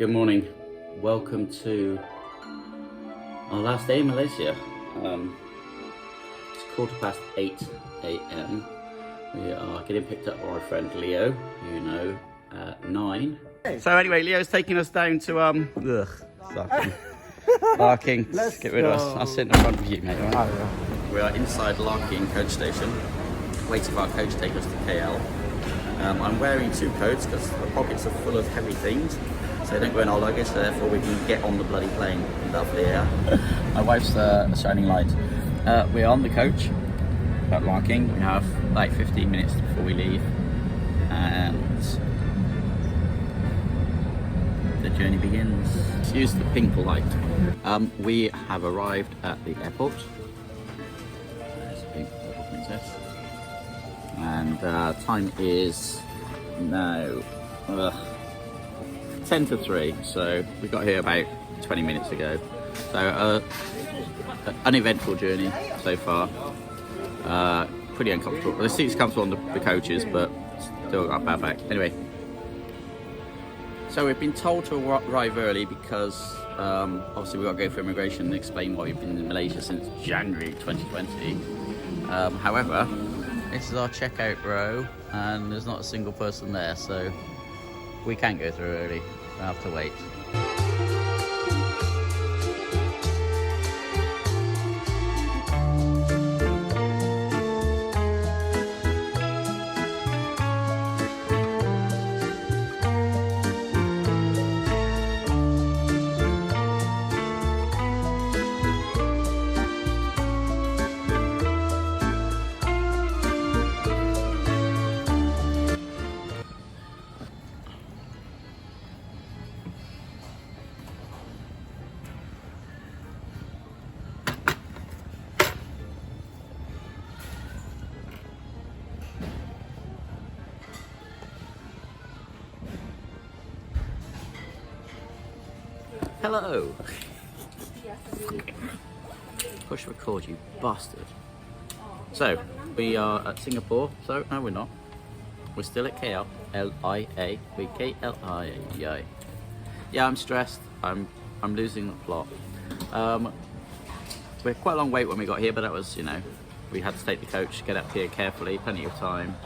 Good morning. Welcome to our last day in Malaysia. It's 8:15 AM. We are getting picked up by our friend Leo, who you know, at 9. So anyway, Leo's taking us down to Larkin. Let's get rid of us. I'll sit in the front of you, mate. Right? Oh, yeah. We are inside Larkin coach station, waiting for our coach to take us to KL. I'm wearing 2 coats because the pockets are full of heavy things, so they don't go in our luggage, so therefore we can get on the bloody plane. Lovely, yeah. My wife's a shining light. We're on the coach at Larkin. We have like 15 minutes before we leave, and the journey begins. Let's use the pink light. We have arrived at the airport. There's a pink little princess. And time is now 10 to 3, so we got here about 20 minutes ago. So uneventful journey so far. Pretty uncomfortable. The seat's comfortable on the coaches, but still got a bad back. Anyway, so we've been told to arrive early because obviously we've got to go for immigration and explain why we've been in Malaysia since January 2020. However, this is our checkout row and there's not a single person there, so we can't go through early. We'll have to wait. Hello! Push record, you bastard. So, we are at Singapore. So, no, we're not. We're still at KLIA. We're KLIA. Yeah, I'm stressed. I'm losing the plot. We're quite a long wait when we got here, but that was, you know, we had to take the coach, get up here carefully, plenty of time.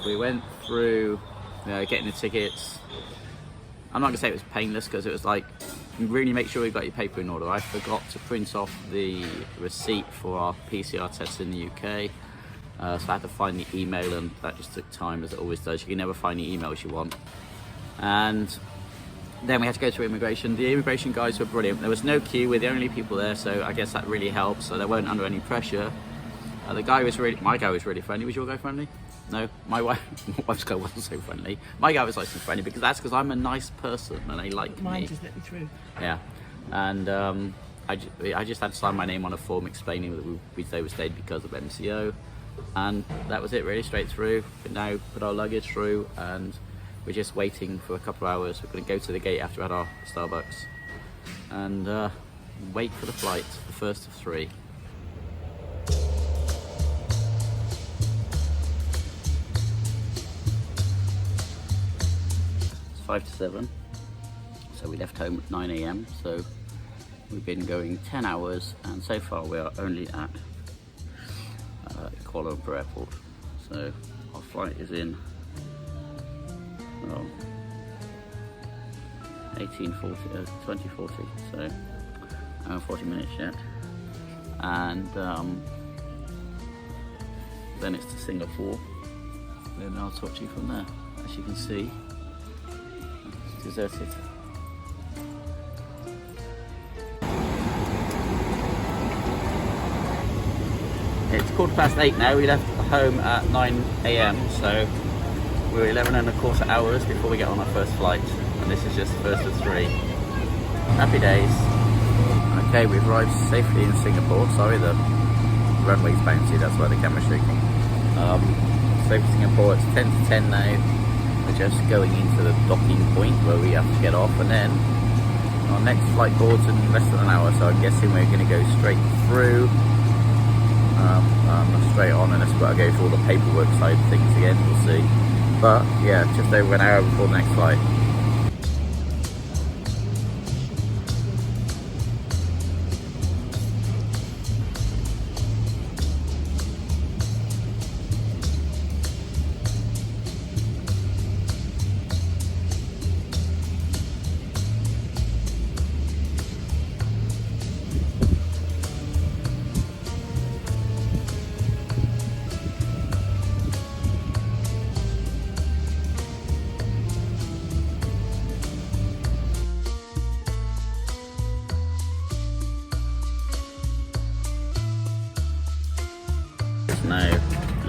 We went through, getting the tickets. I'm not going to say it was painless because it was like, really make sure you've got your paper in order. I forgot to print off the receipt for our PCR test in the UK. So I had to find the email, and that just took time, as it always does. You can never find the emails you want. And then we had to go through immigration. The immigration guys were brilliant. There was no queue, we're the only people there, so I guess that really helped. So they weren't under any pressure. My guy was really friendly. Was your guy friendly? No, my wife's guy wasn't so friendly. My guy was nice and friendly because I'm a nice person and they like me. Mine just let me through. Yeah, and I just had to sign my name on a form explaining that we stayed because of MCO, and that was it really, straight through. But now put our luggage through and we're just waiting for a couple of hours. We're going to go to the gate after we had our Starbucks and wait for the flight, the first of 3. It's 5 to 7, so we left home at 9 AM, so we've been going 10 hours and so far we are only at Kuala Lumpur Airport. So our flight is in 2040, so 40 minutes yet, and then it's to Singapore. Then I'll talk to you from there. As you can see, it's deserted. It's 8:15 now. We left home at 9 AM, so we're 11.25 hours before we get on our first flight, and this is just the first of 3. Happy days. Okay, we've arrived safely in Singapore. Sorry, the runway's bouncy, that's why the camera's shaking. Safe Singapore, it's 10 to 10 now. We're just going into the docking point where we have to get off, and then our next flight board's in less than an hour, so I'm guessing we're going to go straight through. Straight on, and I've got to go through all the paperwork side of things again, we'll see. But yeah, just over an hour before the next flight.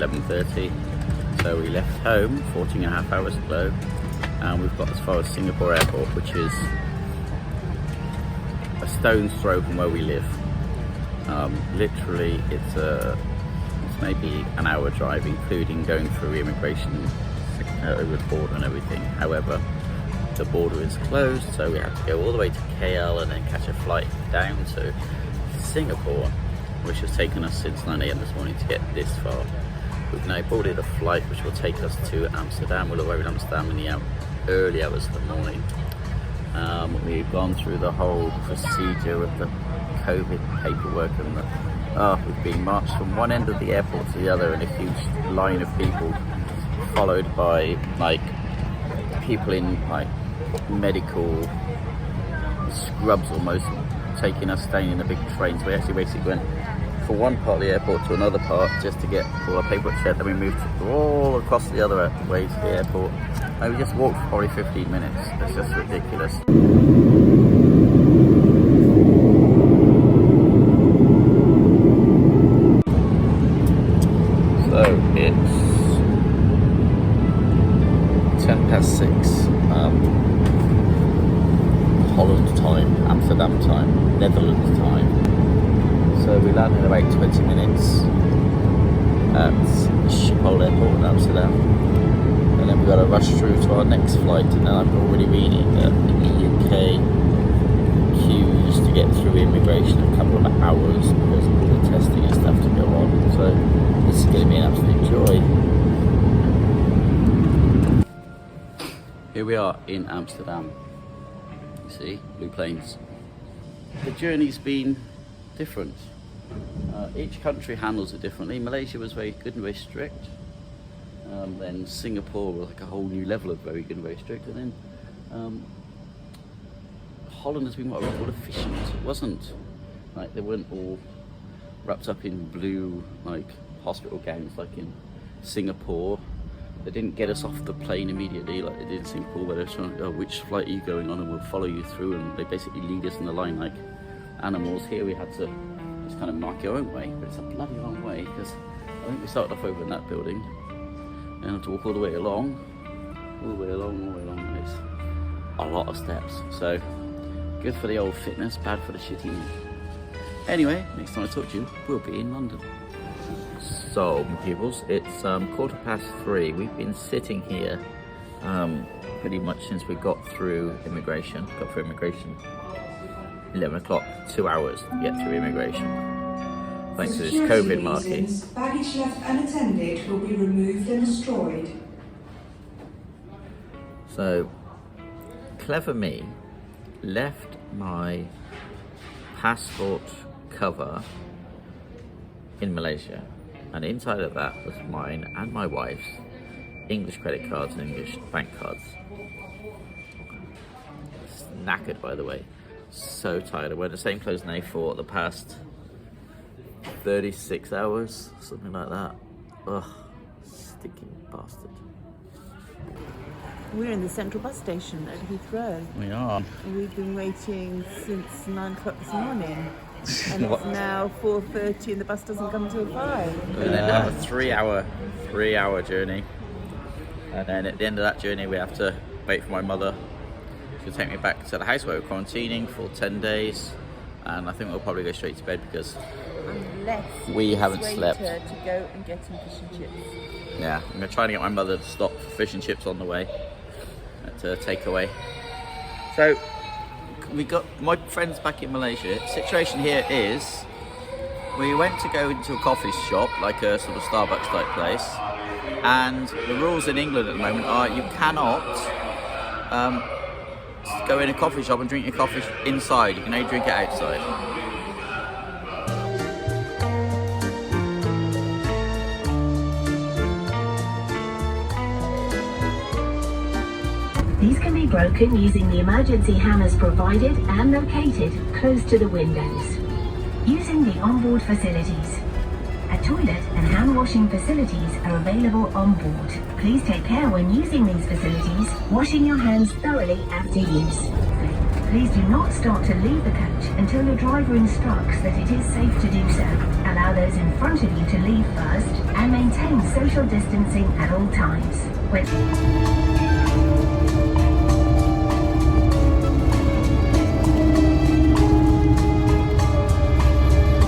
11:30. So we left home 14.5 hours ago, and we've got as far as Singapore Airport, which is a stone's throw from where we live. Literally, it's maybe an hour drive, including going through immigration over the border and everything. However, the border is closed, so we have to go all the way to KL and then catch a flight down to Singapore, which has taken us since 9 AM this morning to get this far. We've now boarded a flight which will take us to Amsterdam. We'll arrive in Amsterdam in the early hours of the morning. We've gone through the whole procedure of the COVID paperwork, and we've been marched from one end of the airport to the other in a huge line of people, followed by like people in like medical scrubs almost, taking us down in a big train. So we actually basically went from one part of the airport to another part just to get all our paperwork checked. Then we moved all across the other way to the airport, and we just walked for probably 15 minutes. It's just ridiculous. So it's 6:10, Holland time, Amsterdam time, Netherlands time. So we landed in about 20 minutes at Schiphol Airport in Amsterdam, and then we've got to rush through to our next flight. And then I'm already reading that in the UK, queues to get through immigration a couple of hours because of all the testing and stuff to go on. So this is going to be an absolute joy. Here we are in Amsterdam. You see, blue planes. The journey's been different. Each country handles it differently. Malaysia was very good and very strict. Then Singapore was like a whole new level of very good and very strict. And then Holland has been what I would call efficient. It wasn't like they weren't all wrapped up in blue like hospital gowns like in Singapore. They didn't get us off the plane immediately like they did in Singapore, where they're trying to, which flight are you going on, and we'll follow you through, and they basically lead us in the line like animals. Here we had to just kind of mark your own way, but it's a bloody long way, because I think we started off over in that building and had to walk all the way along, and it's a lot of steps. So good for the old fitness, bad for the shitty knee. Anyway, next time I talk to you, we'll be in London. So, peoples, it's 3:15. We've been sitting here pretty much since we got through immigration. 11 o'clock, 2 hours to get through immigration. Thanks to this COVID market. Baggage left unattended will be removed and destroyed. So, clever me left my passport cover in Malaysia, and inside of that was mine and my wife's English credit cards and English bank cards. Knackered, by the way. So tired. I wear the same clothes now for the past 36 hours, something like that. Ugh, stinking bastard. We're in the central bus station at Heathrow. We are. We've been waiting since 9 o'clock this morning. And it's now 4:30 and the bus doesn't come till 5. And then have a 3-hour journey. And then at the end of that journey we have to wait for my mother. She'll take me back to the house where we're quarantining for 10 days. And I think we'll probably go straight to bed because we haven't slept. To go and get some fish and chips. Yeah, I'm going to try and get my mother to stop for fish and chips on the way to take away. So we got my friends back in Malaysia. The situation here is we went to go into a coffee shop, like a sort of Starbucks type place, and the rules in England at the moment are you cannot go in a coffee shop and drink your coffee inside. You can only drink it outside. These can be broken using the emergency hammers provided and located close to the windows. Using the onboard facilities. A toilet and hand washing facilities are available on board. Please take care when using these facilities, washing your hands thoroughly after use. Please do not start to leave the coach until your driver instructs that it is safe to do so. Allow those in front of you to leave first and maintain social distancing at all times. When